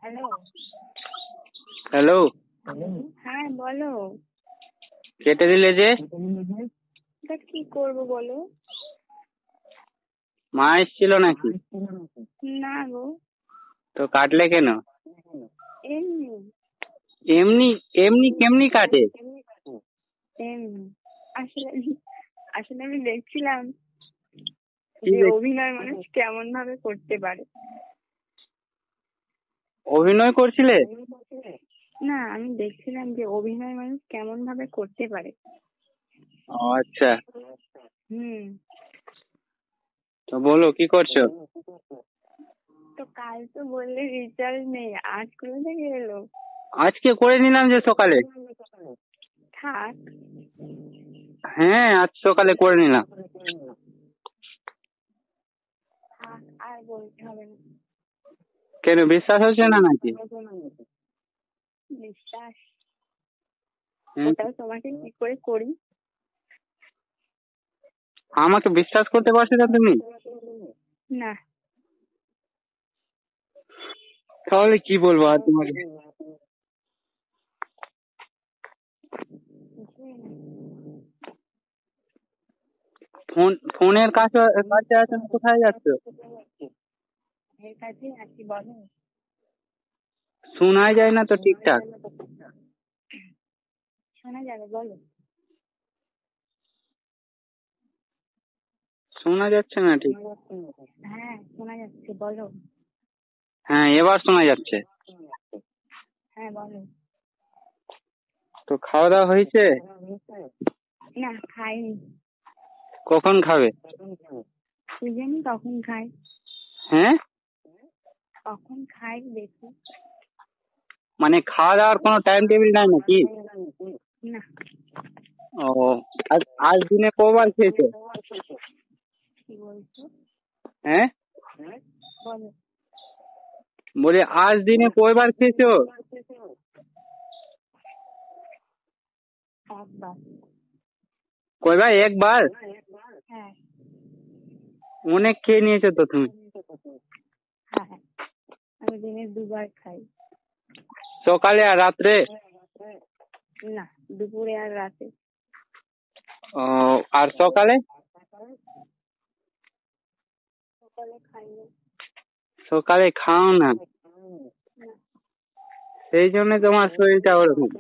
Hello. Hello, হ্যাঁ বলো। কেটে দিলে যে? তা কি করবো বলো? মা এসেছিল নাকি? না গো, তো কাটলে কেন? এমনি এমনি এমনি কেমনি কাটে? এমনি আসলে আসলে আমি দেখছিলাম কি যে অভিনয় মানুষ কেমন ভাবে করতে পারে। অভিনয় করছিলে? না, আমি দেখছিলাম যে অভিনয় মানুষ কেমন ভাবে করতে পারে। ও আচ্ছা, হুম। তো বলো কি করছো? তো কাল তো বললে রিচার্জ নেই, আজ কোথা থেকে এলো? আজকে করে নিলাম যে সকালে। থাক। হ্যাঁ, আজ সকালে করে নিলাম। থাক, আর বলতে হবে না। কেন, বিশ্বাস হচ্ছে না নাকি? বিশ্বাস হুম, ওটাও তোমাকে কি করে করি? আমাকে বিশ্বাস করতে পারছো না তুমি? না। তাহলে কি বলবো আর তোমাকে? ফোনের কাছে কাছে আছো না, কোথায় যাচ্ছ? এর কাছেই আছি, বলো। শোনাই যায় না তো ঠিকঠাক। শোনা যাবে, বলো। শোনা যাচ্ছে না ঠিক। হ্যাঁ শোনা যাচ্ছে, বলো। হ্যাঁ, এবার শোনা যাচ্ছে। হ্যাঁ বলো। তো খাওয়া দাওয়া হয়েছে? না খাইনি। কখন খাবে? তুই জানি কখন খাই। হ্যাঁ, কখন খাই দেখি। মানে খাওয়া দাওয়ার কোনো টাইম টেবিল নাই নাকি? না। ও, আজ আজ দিনে কবার খেয়েছো? কি বলছো? হ্যাঁ, বলো। বলে আজ দিনে কয়বার খেয়েছো? একবার। কয়বার? একবার? হ্যাঁ। অনেক খেয়ে নিয়েছো তো তুমি। হ্যাঁ, আমি দিনে দুবার খাই। সকালে আর রাত্রে? না, দুপুরে আর রাতে। ও, আর সকালে? সকালে খাই না। সকালে খাও না, না। সেই জন্য তোমার শরীরটা ওরকম।